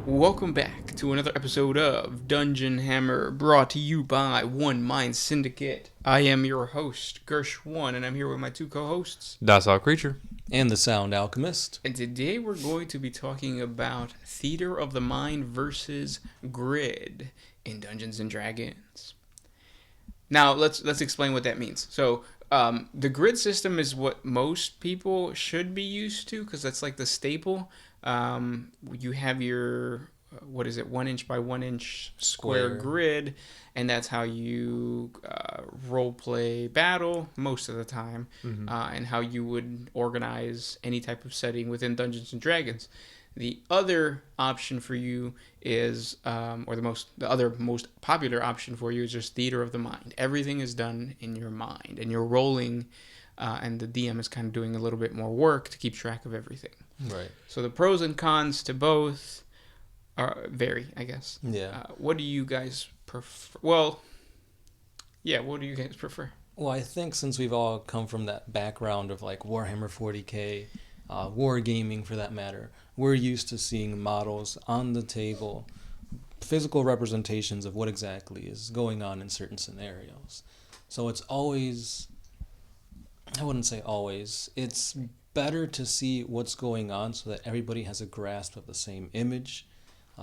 Welcome back to another episode of Dungeon Hammer, brought to you by One Mind Syndicate. I am your host, Gersh1, and I'm here with my two co-hosts. Docile Creature. And the Sound Alchemist. And today we're going to be talking about Theater of the Mind versus Grid in Dungeons & Dragons. Now, let's explain what that means. So, the grid system is what most people should be used to, because that's like the staple. You have your 1 inch by 1 inch square grid, and that's how you role play battle most of the time, and how you would organize any type of setting within Dungeons and Dragons. The other option for you is, the other most popular option for you is just Theater of the Mind. Everything is done in your mind, and you're rolling, and the DM is kind of doing a little bit more work to keep track of everything. Right. So the pros and cons to both vary, I guess. Yeah. What do you guys prefer? Well, yeah, what do you guys prefer? Well, I think since we've all come from that background of like Warhammer 40K, wargaming for that matter, we're used to seeing models on the table, physical representations of what exactly is going on in certain scenarios. So it's always, I wouldn't say always, it's better to see what's going on so that everybody has a grasp of the same image.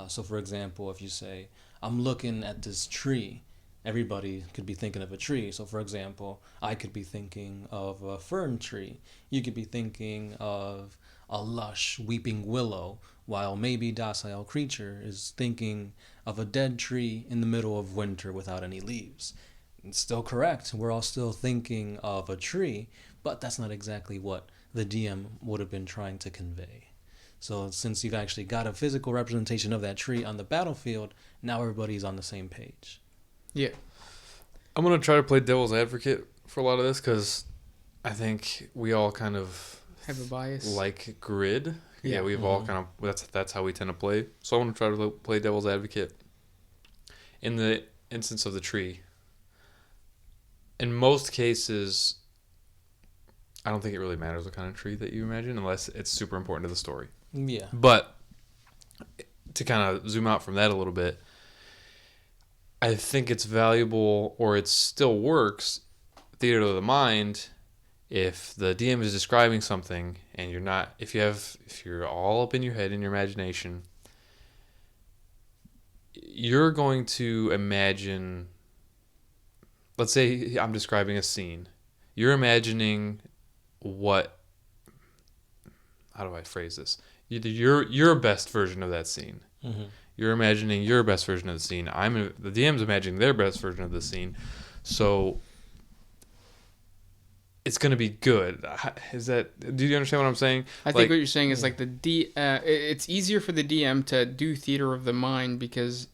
So for example, if you say, I'm looking at this tree, everybody could be thinking of a tree. So for example, I could be thinking of a fern tree. You could be thinking of a lush weeping willow, while maybe Docile Creature is thinking of a dead tree in the middle of winter without any leaves. It's still correct. We're all still thinking of a tree, but that's not exactly what the DM would have been trying to convey. So since you've actually got a physical representation of that tree on the battlefield, now everybody's on the same page. Yeah. I'm going to try to play devil's advocate for a lot of this because I think we all kind of Have a bias. like grid. Yeah. We've all kind of, that's how we tend to play. So I want to try to play devil's advocate. In the instance of the tree, in most cases, I don't think it really matters what kind of tree that you imagine unless it's super important to the story. Yeah. But to kind of zoom out from that a little bit, I think it's valuable, or it still works, Theater of the Mind, if the DM is describing something and you're not, if you're all up in your head in your imagination, you're going to imagine, let's say I'm describing a scene. You're imagining how do I phrase this? Your best version of that scene. Mm-hmm. You're imagining your best version of the scene. The DM's imagining their best version of the scene. So it's going to be good. Do you understand what I'm saying? I think what you're saying is like it's easier for the DM to do Theater of the Mind because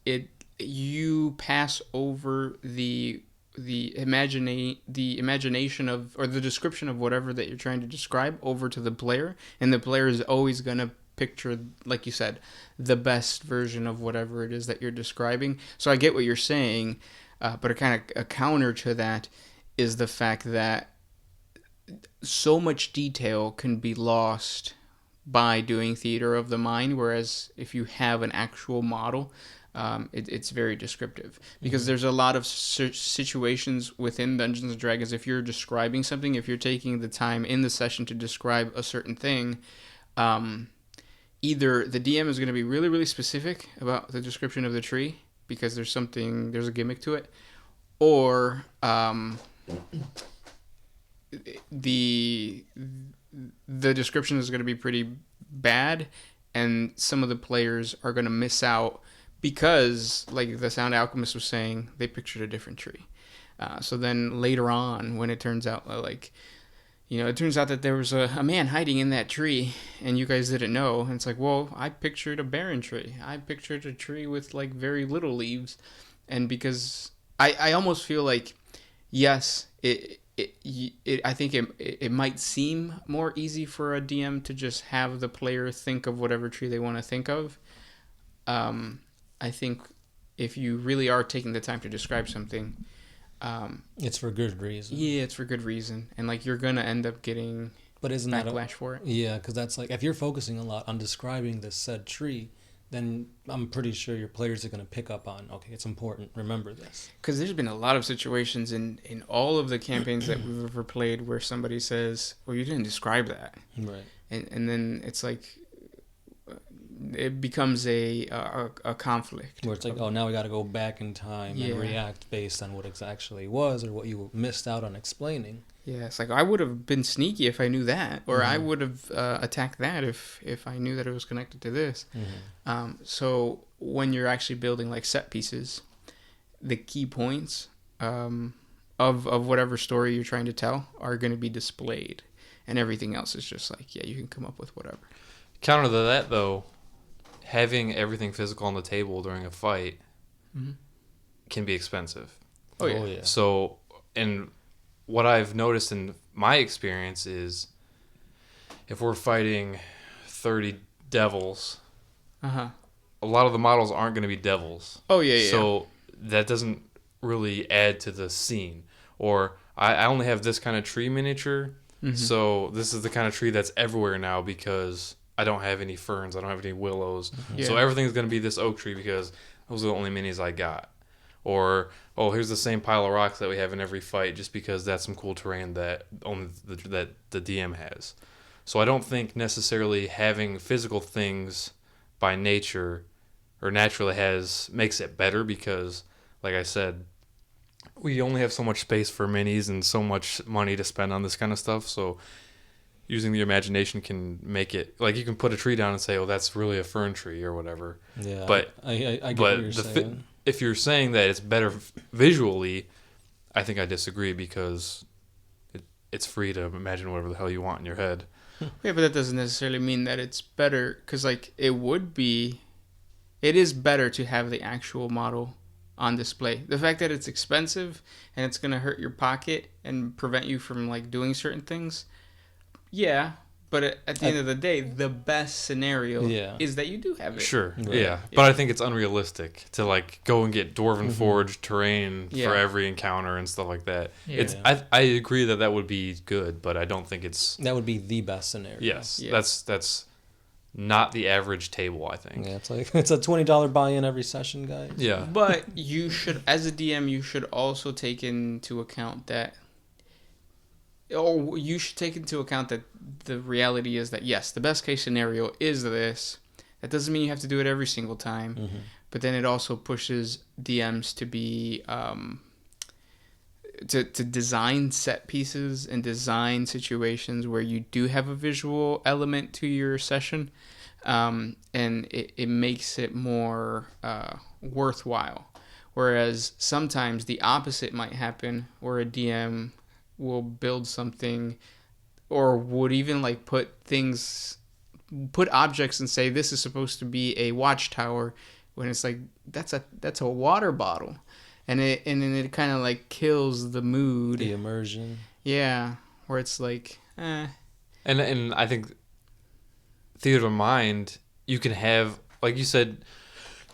you pass over the imagination of, or the description of whatever that you're trying to describe over to the player, and the player is always going to picture, like you said, the best version of whatever it is that you're describing. So I get what you're saying, but a counter to that is the fact that so much detail can be lost by doing Theater of the Mind, whereas if you have an actual model, it's very descriptive, because there's a lot of situations within Dungeons & Dragons. If you're describing something, if you're taking the time in the session to describe a certain thing, either the DM is going to be really, really specific about the description of the tree because there's a gimmick to it, or the description is going to be pretty bad, and some of the players are going to miss out because, like the Sound Alchemist was saying, they pictured a different tree. So then later on, when it turns out it turns out that there was a man hiding in that tree, and you guys didn't know. And it's like, well, I pictured a barren tree. I pictured a tree with like very little leaves, and because I almost feel like, yes, I think it might seem more easy for a DM to just have the player think of whatever tree they want to think of. I think if you really are taking the time to describe something, It's for good reason. yeah, it's for good reason, and like you're gonna end up getting But isn't backlash for it. Yeah, because that's like, if you're focusing a lot on describing this said tree, then I'm pretty sure your players are going to pick up on, okay, it's important. Remember this. Because there's been a lot of situations in all of the campaigns that we've ever played where somebody says, well, you didn't describe that. Right. And then it's like, it becomes a conflict. Where it's like, oh, now we got to go back in time Yeah. and react based on what it actually was or what you missed out on explaining. Yeah, it's like, I would have been sneaky if I knew that, or I Mhm. would have attacked that if I knew that it was connected to this. Mm-hmm. So when you're actually building like set pieces, the key points of whatever story you're trying to tell are going to be displayed, and everything else is just like, yeah, you can come up with whatever. Counter to that, though, having everything physical on the table during a fight Mhm. can be expensive. Oh yeah. So, and what I've noticed in my experience is if we're fighting 30 devils, Uh-huh. a lot of the models aren't going to be devils. Oh yeah. So that doesn't really add to the scene. Or I only have this kind of tree miniature, Mhm. so this is the kind of tree that's everywhere now because I don't have any ferns, I don't have any willows. Yeah. So everything's going to be this oak tree because those are the only minis I got. Or, oh, here's the same pile of rocks that we have in every fight just because that's some cool terrain that only that the DM has. So I don't think necessarily having physical things by nature or naturally makes it better because, like I said, we only have so much space for minis and so much money to spend on this kind of stuff. So using the imagination can make it, like, you can put a tree down and say, oh, that's really a fern tree or whatever. Yeah. But I get but what you're the saying. if you're saying that it's better visually, I think I disagree because it's free to imagine whatever the hell you want in your head. Yeah, but that doesn't necessarily mean that it's better, because like it is better to have the actual model on display. The fact that it's expensive and it's gonna hurt your pocket and prevent you from like doing certain things, yeah. But at the end of the day, the best scenario Yeah. is that you do have it. Sure, Right. yeah. But I think it's unrealistic to like go and get Dwarven Forge terrain Yeah. for every encounter and stuff like that. Yeah. It's I agree that would be good, but I don't think it's That would be the best scenario. yes. Yeah. That's not the average table, I think. Yeah, it's like it's a $20 buy-in every session, guys. Yeah. But you should, as a DM, you should also take into account that, or you should take into account that the reality is that, yes, the best case scenario is this. That doesn't mean you have to do it every single time. Mm-hmm. But then it also pushes DMs to be, to design set pieces and design situations where you do have a visual element to your session. And it makes it more worthwhile. Whereas sometimes the opposite might happen, where a DM will build something, or would even like put objects and say this is supposed to be a watchtower, when it's like that's a water bottle, and then it kind of like kills the mood. The immersion. Yeah, where it's like, And I think theater of mind, you can have, like you said,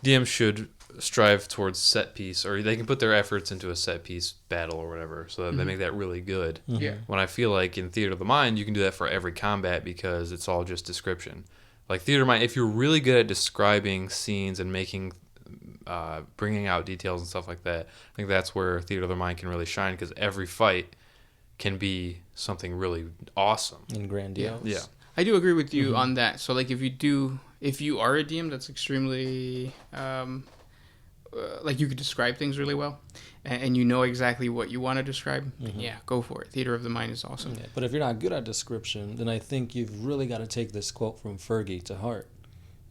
DMs should strive towards set piece, or they can put their efforts into a set piece battle or whatever, so that they make that really good. yeah, When I feel like in theater of the mind, you can do that for every combat because it's all just description. Like theater of mind, if you're really good at describing scenes and making, bringing out details and stuff like that, I think that's where theater of the mind can really shine because every fight can be something really awesome. And grandiose. Yeah. I do agree with you on that. So like if you are a DM that's extremely like you could describe things really well, and you know exactly what you want to describe, yeah, go for it. Theater of the mind is awesome. Yeah, but if you're not good at description, then I think you've really got to take this quote from Fergie to heart.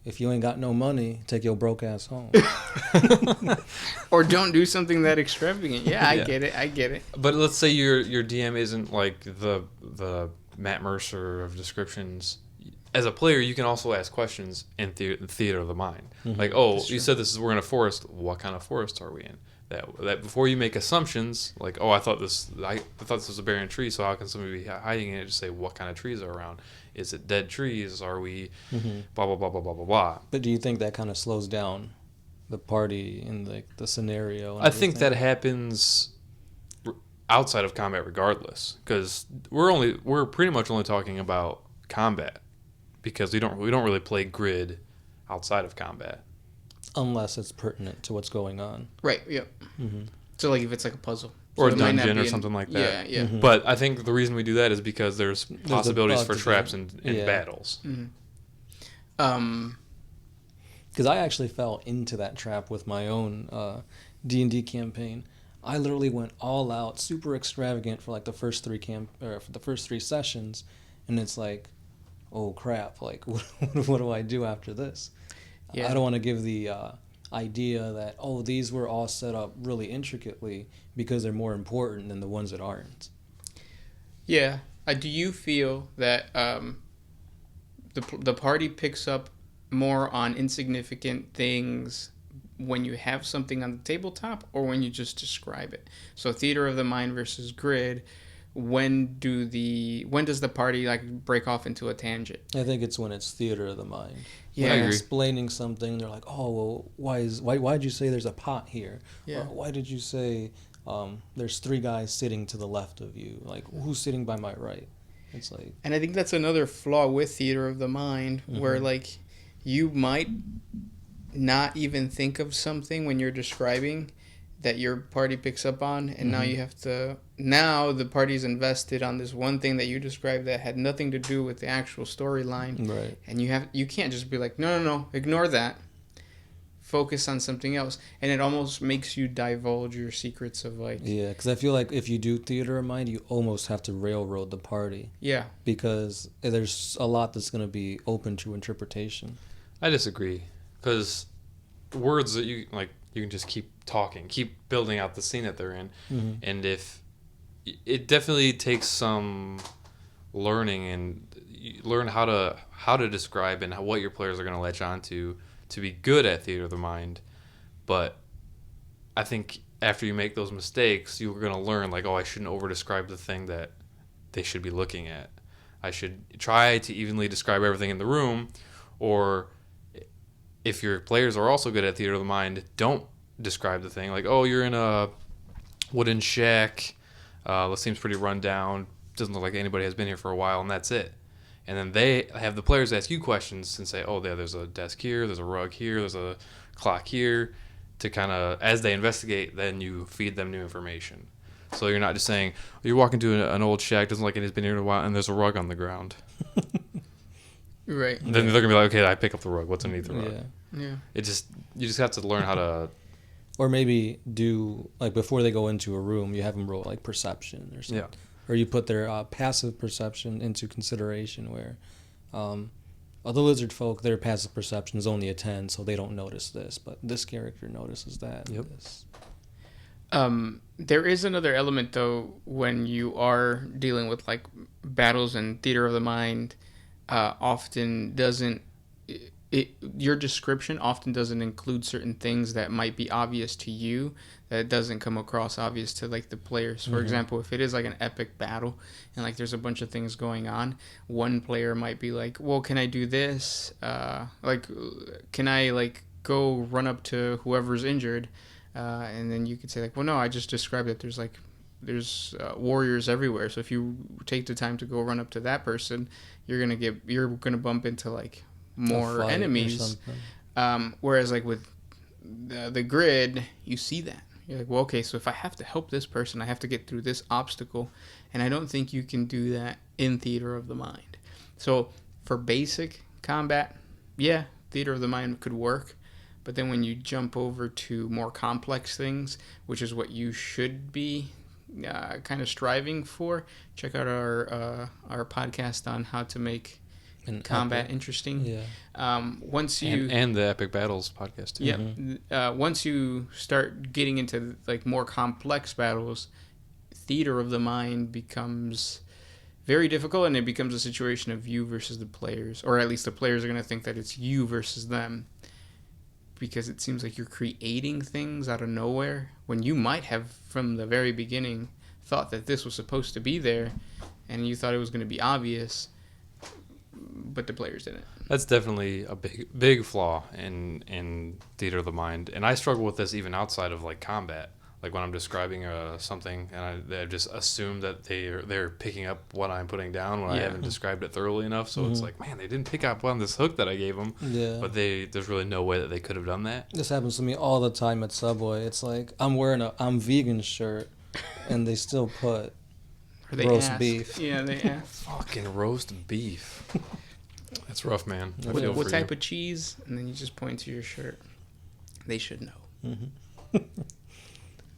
If you ain't got no money, take your broke ass home. Or don't do something that extravagant. Yeah, I Yeah. get it. But let's say your DM isn't like the Matt Mercer of descriptions. As a player, you can also ask questions in theater of the mind. Like, oh, you said we're in a forest. What kind of forest are we in? That before you make assumptions, like, oh, I thought this was a barren tree. So how can somebody be hiding in it? Just say what kind of trees are around. Is it dead trees? Are we blah blah blah blah blah blah blah? But do you think that kind of slows down the party and the scenario? And I think everything? that happens outside of combat regardless, because we're pretty much only talking about combat, because we don't really play grid outside of combat. Unless it's pertinent to what's going on. Right. Yep. So like if it's like a puzzle Or a it might not dungeon be or something like that. Yeah. Yeah. But I think the reason we do that is because there's possibilities bug for to traps get. in Yeah. battles. Because I actually fell into that trap with my own D&D campaign. I literally went all out, super extravagant for like the first three sessions, and it's like, oh crap! Like, what do I do after this? Yeah. I don't want to give the idea that these were all set up really intricately because they're more important than the ones that aren't. Yeah. Do you feel that the party picks up more on insignificant things when you have something on the tabletop or when you just describe it? So theater of the mind versus grid. When does the party like break off into a tangent? I think it's when it's theater of the mind. Yeah, When I I'm agree. explaining something, they're like, "Oh, well, why'd you say there's a pot here? Yeah. Or why did you say there's three guys sitting to the left of you? Like, who's sitting by my right?" It's like, And I think that's another flaw with theater of the mind, where like you might not even think of something when you're describing that your party picks up on, and now the party's invested on this one thing that you described that had nothing to do with the actual storyline, right. and you can't just be like, no, ignore that, focus on something else, and it almost makes you divulge your secrets of like Yeah, because I feel like if you do theater of mind, you almost have to railroad the party yeah. because there's a lot that's going to be open to interpretation. I disagree, because words that you can just keep talking, keep building out the scene that they're in, and if it definitely takes some learning and you learn how to describe and what your players are going to latch on to be good at theater of the mind. But I think after you make those mistakes, you're going to learn like, I shouldn't over describe the thing that they should be looking at. I should try to evenly describe everything in the room, or if your players are also good at theater of the mind, don't describe the thing like, you're in a wooden shack, this seems pretty run down, doesn't look like anybody has been here for a while, and that's it. And then they have the players ask you questions and say, there's a desk here, there's a rug here, there's a clock here, to kind of, as they investigate, then you feed them new information. So you're not just saying, you're walking to an old shack, doesn't look like anybody's been here in a while, and there's a rug on the ground. Right. Then they're gonna be like, okay, I pick up the rug. What's underneath the rug? Yeah. Yeah. You just have to learn how to. Or maybe do, like, before they go into a room, you have them roll, like, perception or something. Yeah. Or you put their passive perception into consideration where the lizard folk, their passive perception is only a 10, so they don't notice this. But this character notices that. Yep. This. There is another element, though, when you are dealing with, like, battles and theater of the mind, often doesn't... your description often doesn't include certain things that might be obvious to you that doesn't come across obvious to like the players. For example, if it is like an epic battle and like there's a bunch of things going on, one player might be like, well, can I do this? Like, can I like go run up to whoever's injured? And then you could say like, well, no, I just described that there's warriors everywhere. So if you take the time to go run up to that person, you're gonna bump into like more enemies. Whereas like with the grid, you see that. You're like, well, okay, so if I have to help this person, I have to get through this obstacle. And I don't think you can do that in theater of the mind. So for basic combat, yeah, theater of the mind could work. But then when you jump over to more complex things, which is what you should be kind of striving for, check out our podcast on how to make combat interesting. Yeah. Once you and the Epic Battles podcast too. yeah, once you start getting into like more complex battles, theater of the mind becomes very difficult, and it becomes a situation of you versus the players, or at least the players are going to think that it's you versus them, because it seems like you're creating things out of nowhere when you might have from the very beginning thought that this was supposed to be there, and you thought it was going to be obvious, but the players didn't. That's definitely a big flaw in theater of the mind, and I struggle with this even outside of like combat. like when I'm describing something, and I just assume that they're picking up what I'm putting down when I haven't described it thoroughly enough. So it's like, man, they didn't pick up on this hook that I gave them. Yeah. But there's really no way that they could have done that. This happens to me all the time at Subway. It's like I'm wearing a I'm vegan shirt, and they still put Or they roast ask. beef. Yeah, they ask. Fucking roast beef. That's rough, man. I What- feel What for type you. of cheese? And then you just point to your shirt. They should know.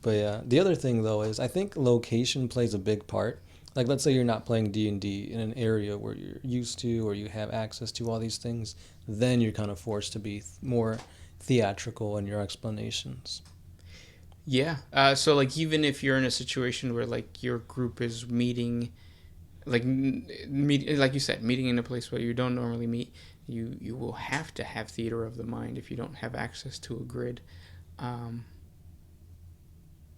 But yeah, the other thing though is I think location plays a big part. Like let's say you're not playing D&D in an area where you're used to or you have access to all these things, then you're kind of forced to be more theatrical in your explanations. Yeah. So like even if you're in a situation where like your group is meeting, like like you said, meeting in a place where you don't normally meet, you will have to have theater of the mind if you don't have access to a grid.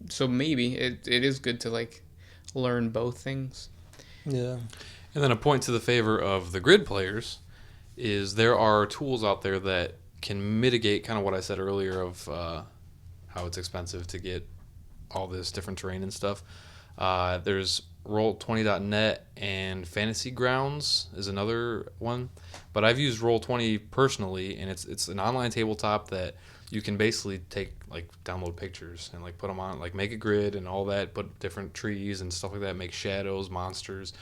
So maybe it is good to like learn both things. Yeah. And then a point to the favor of the grid players is there are tools out there that can mitigate kind of what I said earlier of how it's expensive to get all this different terrain and stuff. There's Roll20.net and Fantasy Grounds is another one. But I've used Roll20 personally, and it's an online tabletop that you can basically download pictures and put them on, make a grid and all that, put different trees and stuff like that, make shadows, monsters.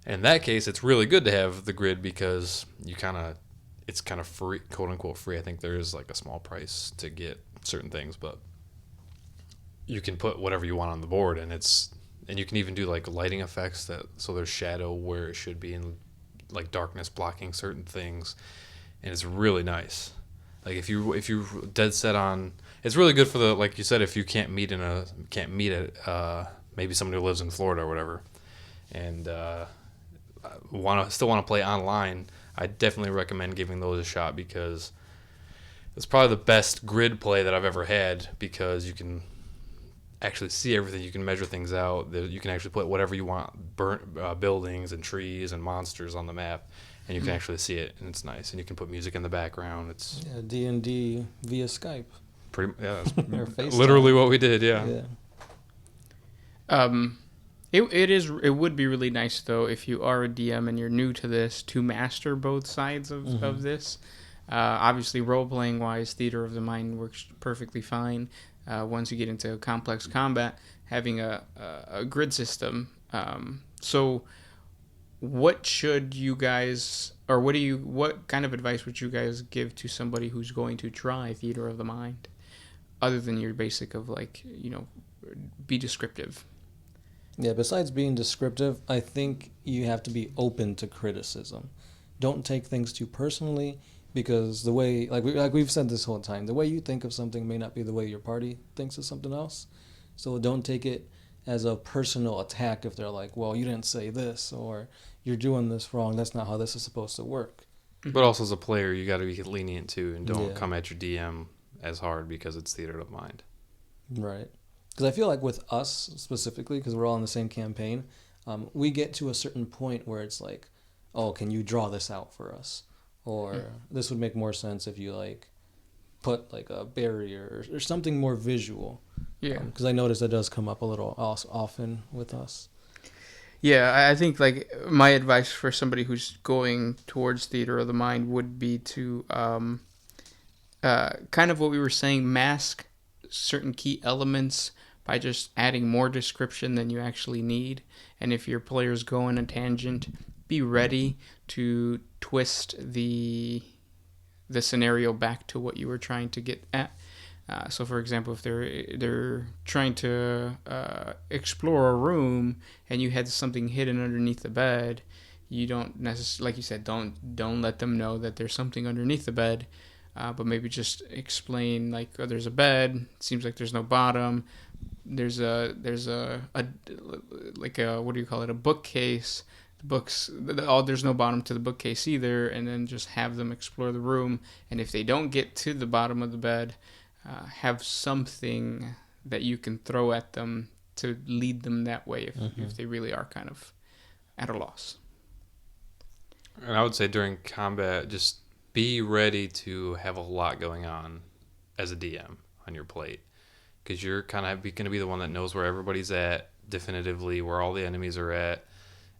In that case, it's really good to have the grid because it's kind of free, quote unquote free. I think there is a small price to get certain things, but you can put whatever you want on the board, and you can even do lighting effects so there's shadow where it should be and darkness blocking certain things, and it's really nice. If you're dead set on, it's really good for the, like you said, if you can't meet at maybe somebody who lives in Florida or whatever, and still want to play online. I definitely recommend giving those a shot because it's probably the best grid play that I've ever had because you can actually see everything. You can measure things out. You can actually put whatever you want, buildings and trees and monsters on the map, and you can actually see it, and it's nice. And you can put music in the background. It's D&D via Skype. that's Or FaceTime. literally what we did. Yeah. It would be really nice though if you are a DM and you're new to this to master both sides of this. Obviously, role playing wise, theater of the mind works perfectly fine. Once you get into complex combat, having a grid system. So, what should you guys, or what kind of advice would you guys give to somebody who's going to try theater of the mind, other than your basic of be descriptive? Yeah, besides being descriptive, I think you have to be open to criticism. Don't take things too personally because the way, we've said this whole time, the way you think of something may not be the way your party thinks of something else. So don't take it as a personal attack if they're like, well, you didn't say this or you're doing this wrong. That's not how this is supposed to work. But also as a player, you got to be lenient too, and don't Yeah. come at your DM as hard because it's theater of the mind. Right. Because I feel like with us specifically, because we're all in the same campaign, we get to a certain point where it's like, oh, can you draw this out for us? Or this would make more sense if you put a barrier or something more visual. Yeah. Because I notice that does come up a little often with us. Yeah, I think my advice for somebody who's going towards theater of the mind would be to kind of what we were saying, mask certain key elements by just adding more description than you actually need. And if your players go on a tangent, be ready to twist the scenario back to what you were trying to get at. So, for example, if they're trying to explore a room and you had something hidden underneath the bed, you don't necessarily, like you said, don't let them know that there's something underneath the bed, but maybe just explain oh, there's a bed. It seems like there's no bottom. There's a what do you call it? A bookcase. There's no bottom to the bookcase either, and then just have them explore the room. And if they don't get to the bottom of the bed, have something that you can throw at them to lead them that way if they really are kind of at a loss. And I would say during combat, just be ready to have a lot going on as a DM on your plate. because you're kind of going to be the one that knows where everybody's at definitively, where all the enemies are at,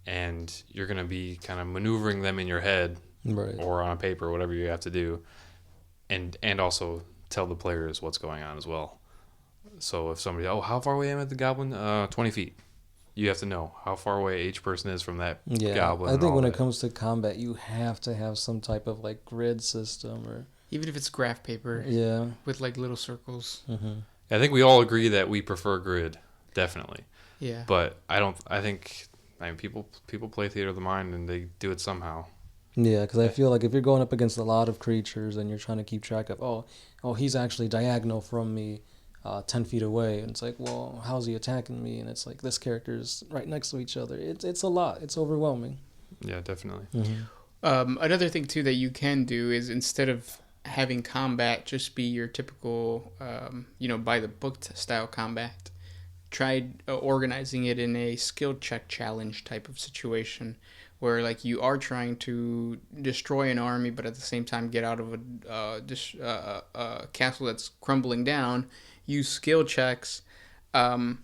and you're going to be kind of maneuvering them in your head Right. or on paper, whatever you have to do, and also tell the players what's going on as well. So if somebody, how far away am I at the goblin? 20 feet. You have to know how far away each person is from that Yeah. goblin. I and think all when that. it comes to combat, you have to have some type of like grid system or Even if it's graph paper yeah. with like little circles. Mm-hmm. I think we all agree that we prefer grid, definitely. Yeah. But I mean, people play Theater of the Mind and they do it somehow. Yeah, because I feel like if you're going up against a lot of creatures and you're trying to keep track of, he's actually diagonal from me, 10 feet away, and it's like, well, how's he attacking me? And it's like this character's right next to each other. It's a lot. It's overwhelming. Yeah, definitely. Mm-hmm. Another thing too that you can do is instead of having combat just be your typical, by the book style combat, try organizing it in a skill check challenge type of situation, where like you are trying to destroy an army, but at the same time get out of a castle that's crumbling down. Use skill checks, and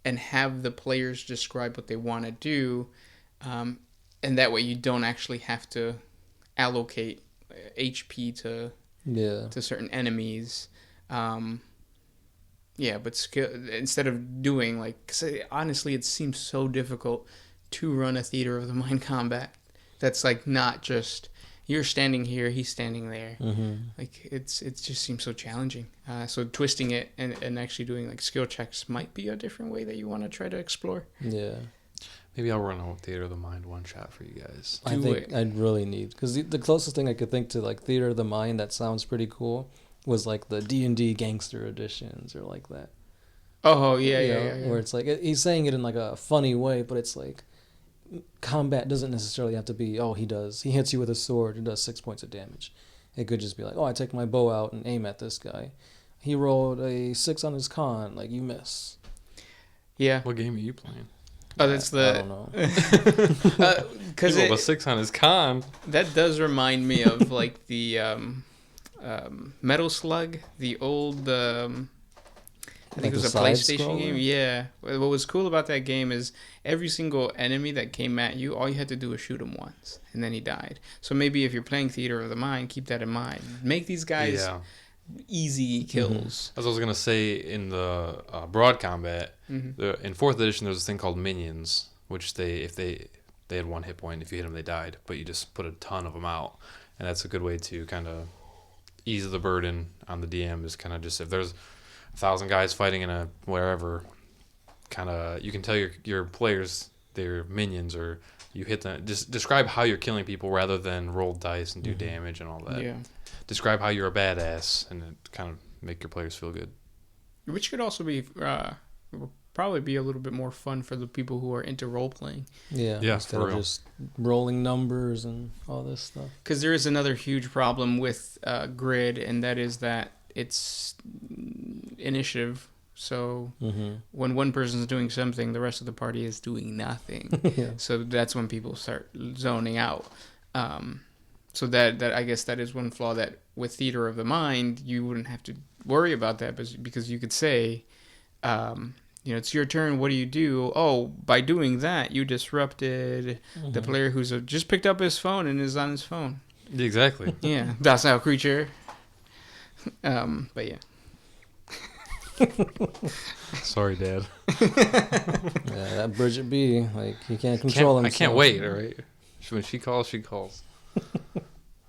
have the players describe what they want to do, and that way you don't actually have to allocate HP to certain enemies. But skill instead of doing like, 'cause honestly, it seems so difficult to run a Theater of the Mind combat. That's like not just you're standing here, he's standing there. Mm-hmm. Like it just seems so challenging. So twisting it and actually doing like skill checks might be a different way that you want to try to explore. Yeah. Maybe I'll run a Theater of the Mind one shot for you guys. I think I'd really need, because the closest thing I could think to like Theater of the Mind that sounds pretty cool was like the D&D gangster editions or like that. Oh yeah. Where it's like he's saying it in like a funny way, but it's like combat doesn't necessarily have to be he hits you with a sword and does 6 points of damage. It could just be like, I take my bow out and aim at this guy. He rolled a 6 on his con, like you miss. Yeah. What game are you playing? Oh, that's the. I don't know. Because He rolled a 6 on his con. that does remind me of like the Metal Slug, the old. I think Like it was the a PlayStation side-scroller? game. Yeah. What was cool about that game is every single enemy that came at you, all you had to do was shoot him once, and then he died. So maybe if you're playing Theater of the Mind, keep that in mind. Make these guys easy kills. As I was going to say, in the broad combat, Mm-hmm. in 4th edition, there was this thing called minions, which if they had 1 hit point. If you hit them, they died. But you just put a ton of them out. And that's a good way to kind of ease the burden on the DM, is kind of just, if there's 1,000 guys fighting in a wherever, kind of, you can tell your players they're minions, or you hit them. Just describe how you're killing people rather than roll dice and do damage and all that. Yeah. Describe how you're a badass, and it kind of make your players feel good. Which could also be probably be a little bit more fun for the people who are into role playing. Yeah. Yeah, Instead for of real. just rolling numbers and all this stuff. Because there is another huge problem with Grid, and that is that it's initiative. So when one person's doing something, the rest of the party is doing nothing. Yeah. So that's when people start zoning out. So that I guess that is one flaw, that with Theater of the Mind, you wouldn't have to worry about that, because you could say, it's your turn. What do you do? Oh, by doing that, you disrupted the player who's just picked up his phone and is on his phone. Exactly. Yeah, docile creature. But yeah. Sorry, Dad. Yeah, that Bridget B, like, he can't control himself. I can't wait, all right? When she calls, she calls.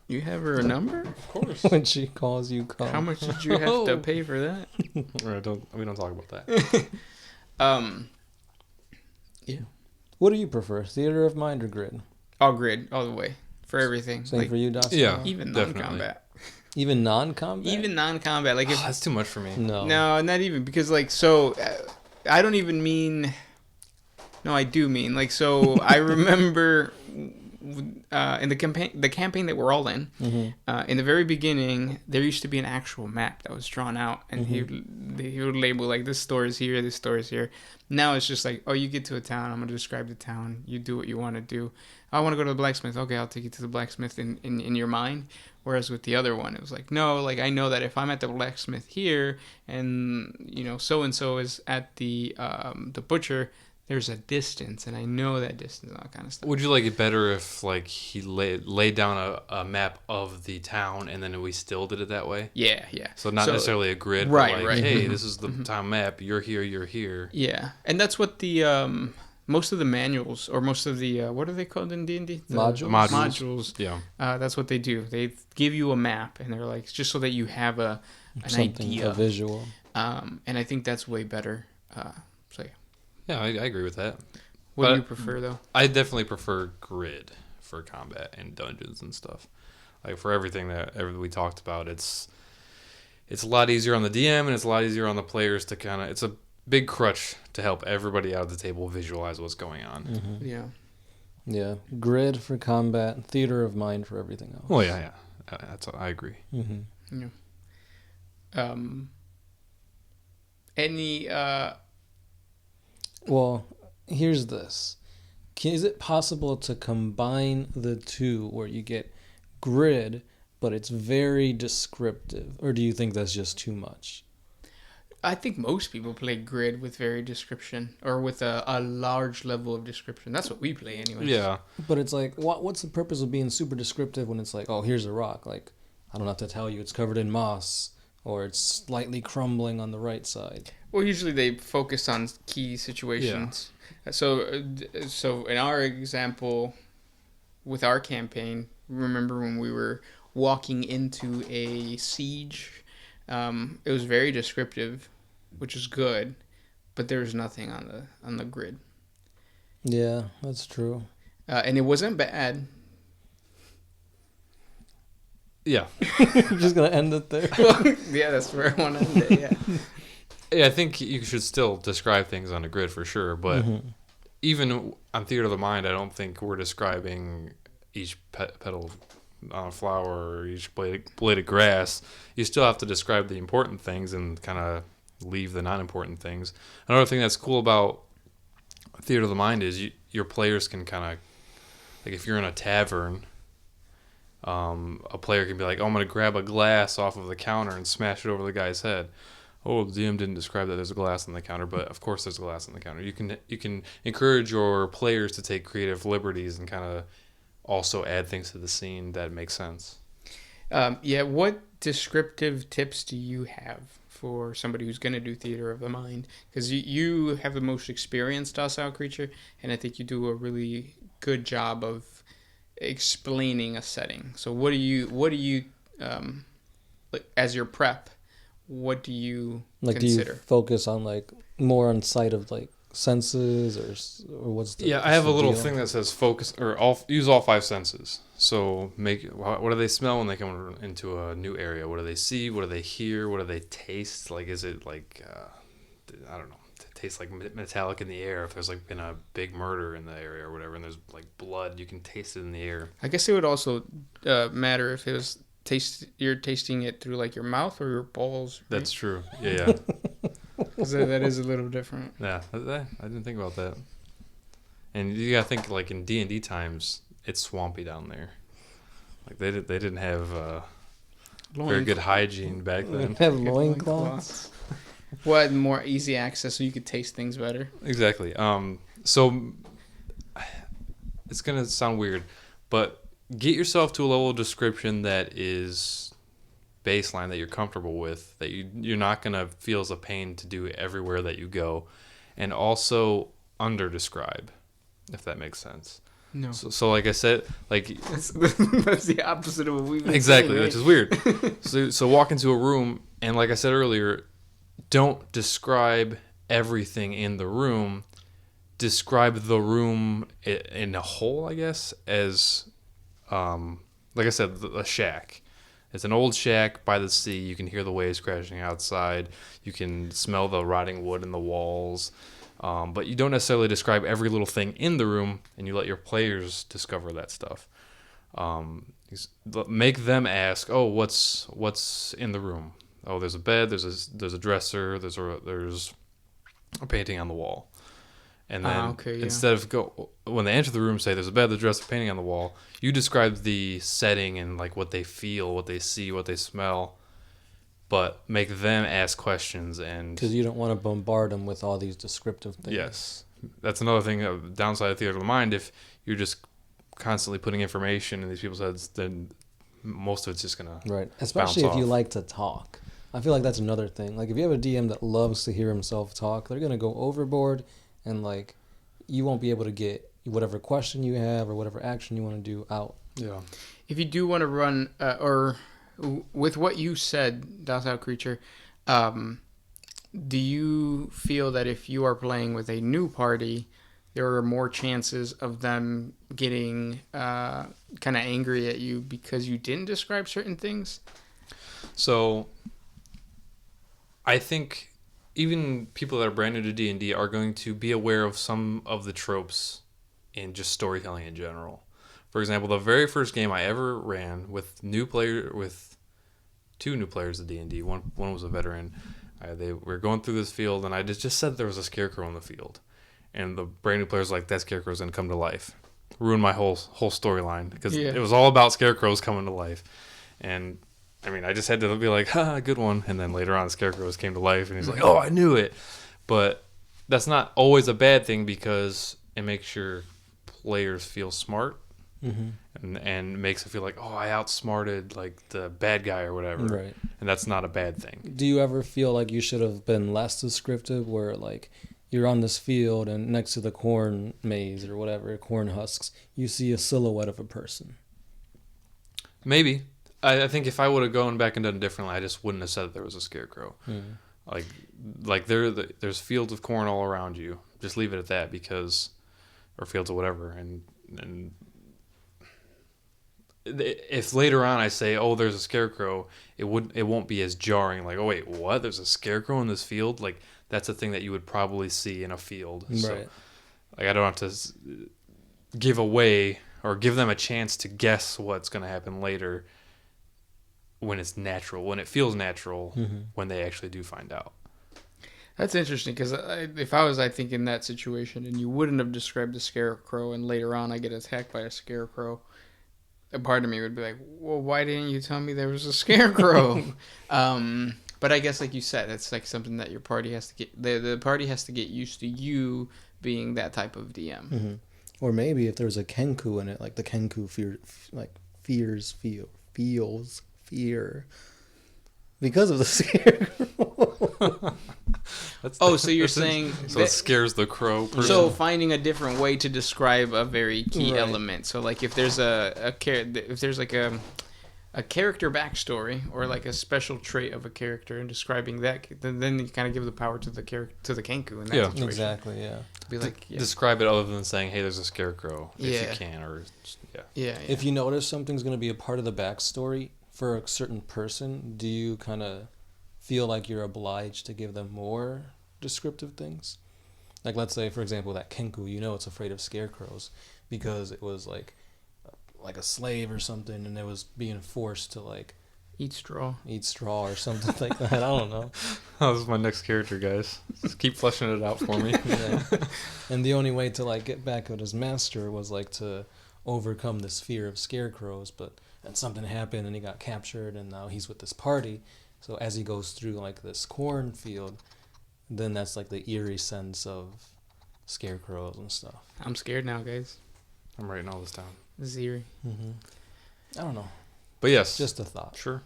You have her number? Of course. When she calls, you call. How much did you have to pay for that? We don't talk about that. Yeah. What do you prefer, Theater of Mind or Grid? All Grid, all the way, for everything. Same Like, for you, Dawson? Yeah. even Definitely. non-combat. Even non-combat? Even non-combat. Like if That's too much for me. No. no, not even, because like so, I don't even mean. No, I do mean like so. I remember in the campaign that we're all in, in the very beginning, there used to be an actual map that was drawn out, and he would label like this store is here, this store is here. Now it's just like, oh, you get to a town, I'm gonna describe the town. You do what you want to do. I want to go to the blacksmith. Okay, I'll take you to the blacksmith in your mind. Whereas with the other one, it was like, no, like I know that if I'm at the blacksmith here, and so and so is at the butcher, there's a distance, and I know that distance, and all that kind of stuff. Would you like it better if like he laid down a map of the town and then we still did it that way? Yeah. So not necessarily a grid, right, but like, right. hey, this is the town map. You're here. You're here. Yeah, and that's what the most of the manuals, or most of the what are they called in D&D? Modules. Yeah. That's what they do. They give you a map, and they're like, just so that you have an idea, a visual. And I think that's way better. So yeah. Yeah, I agree with that. What do you prefer, though? I definitely prefer grid for combat and dungeons and stuff. Like for everything that we talked about, it's a lot easier on the DM and it's a lot easier on the players to kind of. It's a big crutch to help everybody out of the table visualize what's going on. Mm-hmm. Yeah. Yeah, grid for combat, theater of mind for everything else. Oh yeah. I agree. Mm-hmm. Yeah. Any Well, here's this. Is it possible to combine the two where you get grid, but it's very descriptive? Or do you think that's just too much? I think most people play grid with very description, or with a large level of description. That's what we play anyway. Yeah. But it's like, what's the purpose of being super descriptive when it's like, oh, here's a rock. Like, I don't have to tell you it's covered in moss, or it's slightly crumbling on the right side. Well, usually they focus on key situations. Yeah. So in our example, with our campaign, remember when we were walking into a siege? It was very descriptive, which is good, but there was nothing on the grid. Yeah, that's true. And it wasn't bad. Yeah. You're just gonna end it there. Yeah, that's where I want to end it. Yeah. Yeah, I think you should still describe things on a grid for sure, but even on Theater of the Mind, I don't think we're describing each petal on a flower or each blade of grass. You still have to describe the important things and kind of leave the non-important things. Another thing that's cool about Theater of the Mind is your players can kind of, like if you're in a tavern, a player can be like, oh, I'm going to grab a glass off of the counter and smash it over the guy's head. Oh, the DM didn't describe that there's a glass on the counter, but of course there's a glass on the counter. You can encourage your players to take creative liberties and kind of also add things to the scene that make sense. Yeah, what descriptive tips do you have for somebody who's going to do Theater of the Mind? Because you have the most experienced docile creature, and I think you do a really good job of explaining a setting. So what do you like as your prep? What do you consider? Do you focus on like more on sight of like senses or what's the I have a little deal? thing that says focus or use all five senses. So what do they smell when they come into a new area? What do they see? What do they hear? What do they taste? Like is it like I don't know, it tastes like metallic in the air if there's like been a big murder in the area or whatever and there's like blood, you can taste it in the air. I guess it would also matter if it was you're tasting it through like your mouth or your balls. Right? That's true. Yeah. Because that is a little different. Yeah, I didn't think about that. And you gotta think like in D&D times, it's swampy down there. Like they didn't have very good hygiene back then. Have loincloths. What, more easy access so you could taste things better? Exactly. So it's gonna sound weird, but get yourself to a level of description that is baseline, that you're comfortable with, that you're not going to feel as a pain to do everywhere that you go, and also under describe, if that makes sense. No. So like I said, like that's the opposite of what we've been exactly, saying, right? Which is weird. So walk into a room, and like I said earlier, don't describe everything in the room. Describe the room in a whole, I guess, as like I said, a shack. It's an old shack by the sea. You can hear the waves crashing outside. You can smell the rotting wood in the walls. But you don't necessarily describe every little thing in the room, and you let your players discover that stuff. Make them ask, "Oh, what's in the room? Oh, there's a bed. There's a dresser. There's a painting on the wall." And then instead of when they enter the room, say there's a bed, there's a dresser, painting on the wall. You describe the setting and like what they feel, what they see, what they smell, but make them ask questions and because you don't want to bombard them with all these descriptive things. Yes, that's another thing. Downside of theater of the mind. If you're just constantly putting information in these people's heads, then most of it's just gonna right. Especially if bounce you off. like to talk. I feel like that's another thing. Like if you have a DM that loves to hear himself talk, they're gonna go overboard, and like you won't be able to get whatever question you have or whatever action you want to do out. Yeah. If you do want to run, or with what you said, Docile Creature, do you feel that if you are playing with a new party, there are more chances of them getting kind of angry at you because you didn't describe certain things? So I think even people that are brand new to D&D are going to be aware of some of the tropes in just storytelling in general. For example, the very first game I ever ran with two new players of D&D. One was a veteran. They were going through this field, and I just said there was a scarecrow in the field, and the brand new player's like, that scarecrow's gonna come to life. Ruined my whole storyline because it was all about scarecrows coming to life, and I mean, I just had to be like, ha, good one. And then later on, Scarecrows came to life, and he's like, oh, I knew it. But that's not always a bad thing because it makes your players feel smart and makes it feel like, oh, I outsmarted like the bad guy or whatever. Right. And that's not a bad thing. Do you ever feel like you should have been less descriptive where like you're on this field and next to the corn maze or whatever, corn husks, you see a silhouette of a person? Maybe. I think if I would have gone back and done it differently, I just wouldn't have said that there was a scarecrow. Like there's fields of corn all around you. Just leave it at that or fields of whatever. And if later on I say, oh, there's a scarecrow, it won't be as jarring. Like, oh wait, what? There's a scarecrow in this field? Like that's a thing that you would probably see in a field. Right. So, like I don't have to give away or give them a chance to guess what's going to happen later. When it's natural, when it feels natural, when they actually do find out. That's interesting because if I was, I think, in that situation and you wouldn't have described the scarecrow and later on I get attacked by a scarecrow, a part of me would be like, well, why didn't you tell me there was a scarecrow? But I guess like you said, it's like something that your party has to get, the party has to get used to you being that type of DM. Mm-hmm. Or maybe if there's a Kenku in it, like the Kenku feels fear because of the scarecrow. So you're saying so it scares the crow person. So finding a different way to describe a very key element. So like if there's if there's like a character backstory or like a special trait of a character and describing that, then you kind of give the power to the Kenku in that situation. Exactly. Yeah. Be like, describe it other than saying, "Hey, there's a scarecrow." If Yeah. you can, or yeah. If you notice something's going to be a part of the backstory for a certain person, do you kind of feel like you're obliged to give them more descriptive things? Like, let's say, for example, that Kenku, it's afraid of scarecrows because it was like a slave or something, and it was being forced to like eat straw or something like that. I don't know. Oh, this is my next character, guys. Just keep fleshing it out for me. Yeah. And the only way to like get back at his master was like to overcome this fear of scarecrows, and something happened and he got captured and now he's with this party. So as he goes through like this cornfield, then that's like the eerie sense of scarecrows and stuff. I'm scared now, guys. I'm writing all this down. This is eerie. Mm-hmm. I don't know. But yes. Just a thought. Sure.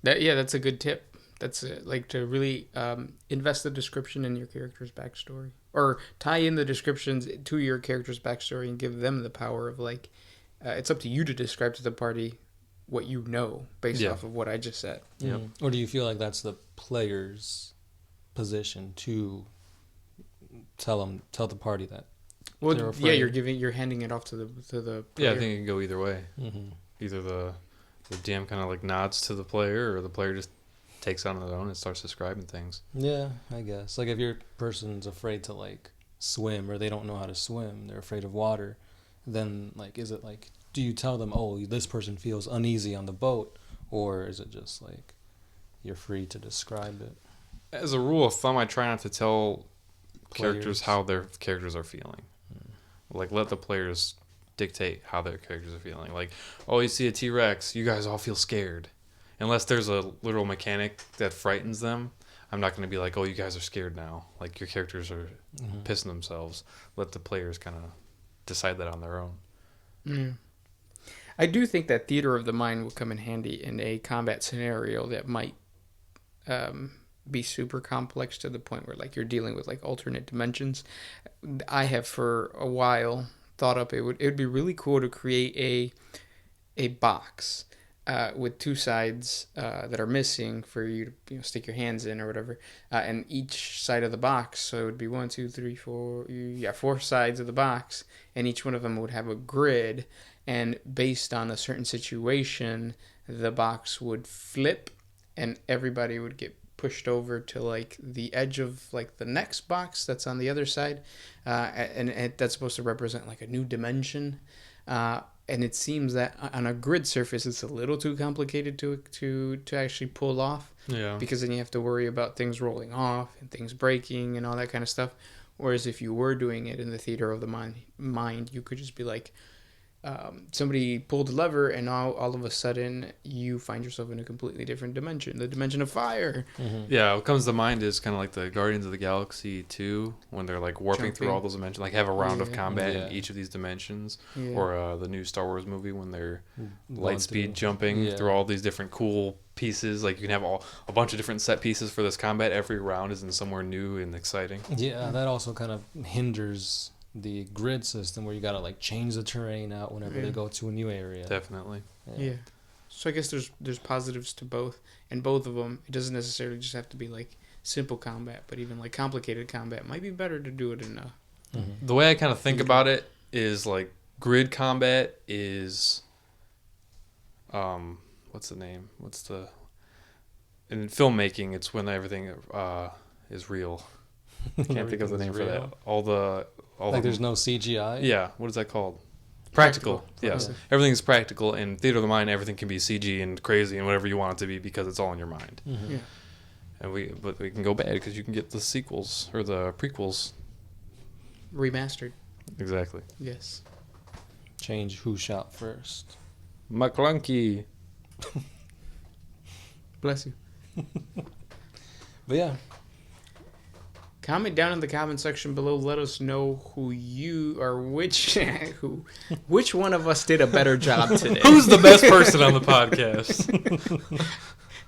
That's a good tip. That's like to really invest the description in your character's backstory, or tie in the descriptions to your character's backstory and give them the power of like, it's up to you to describe to the party what you know based off of what I just said. Yep. Or do you feel like that's the player's position to tell the party that? Well, yeah, you're handing it off to the player. Yeah, I think it can go either way. Mm-hmm. Either the DM kind of like nods to the player, or the player just takes on their own and starts describing things. Yeah, I guess. Like if your person's afraid to like swim or they don't know how to swim, they're afraid of water, then like is it like do you tell them, "Oh, this person feels uneasy on the boat," or is it just like you're free to describe it? As a rule of thumb, I try not to tell characters Players. how their characters are feeling. Like let the players dictate how their characters are feeling. Like, oh, you see a T-Rex, you guys all feel scared. Unless there's a literal mechanic that frightens them, I'm not going to be like, oh, you guys are scared now. Like your characters are pissing themselves. Let the players kind of decide that on their own. Mm. I do think that theater of the mind will come in handy in a combat scenario that might be super complex to the point where like you're dealing with like alternate dimensions. I have for a while thought up it would be really cool to create a box with two sides that are missing for you to stick your hands in or whatever, and each side of the box. So it would be 1, 2, 3, 4. Yeah, 4 sides of the box, and each one of them would have a grid. And based on a certain situation, the box would flip, and everybody would get pushed over to like the edge of like the next box that's on the other side, and that's supposed to represent like a new dimension. And it seems that on a grid surface, it's a little too complicated to actually pull off. Yeah. Because then you have to worry about things rolling off and things breaking and all that kind of stuff. Whereas if you were doing it in the theater of the mind, you could just be like, somebody pulled a lever and all of a sudden you find yourself in a completely different dimension, the dimension of fire. Yeah, what comes to mind is kind of like the Guardians of the Galaxy 2, when they're like warping through Jumping. all those dimensions, like have a round of combat Yeah. in each of these dimensions. Yeah. Or the new Star Wars movie when they're Going light speed through- jumping yeah. through all these different cool pieces. Like you can have a bunch of different set pieces for this combat. Every round is in somewhere new and exciting. Yeah, that also kind of hinders the grid system where you gotta like change the terrain out whenever Yeah. they go to a new area. Definitely. Yeah. So I guess there's positives to both, and both of them, it doesn't necessarily just have to be like simple combat, but even like complicated combat might be better to do it in a. The way I kind of think about it is like grid combat is what's the name? In filmmaking, it's when everything is real. I can't think of the name for that. All Like the, there's no CGI. yeah, what is that called? Practical. Yes. Yeah. Everything is practical. In theater of the mind, everything can be CG and crazy and whatever you want it to be because it's all in your mind. Mhm. Yeah. And but we can go bad because you can get the sequels or the prequels. Remastered. Exactly. Yes. Change who shot first. McClunky. Bless you. But yeah, Comment down in the comment section below. Let us know who you or which one of us did a better job today. Who's the best person on the podcast?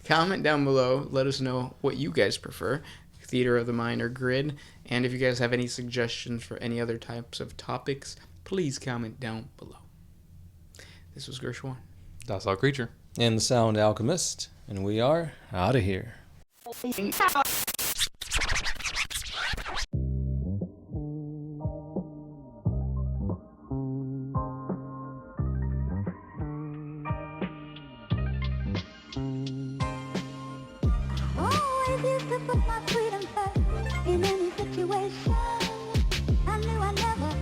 Comment down below. Let us know what you guys prefer, theater of the mind or grid. And if you guys have any suggestions for any other types of topics, please comment down below. This was Gershwan. Docile Creature. and the Sound Alchemist, and we are out of here. Always used to put my freedom first in any situation. I knew I never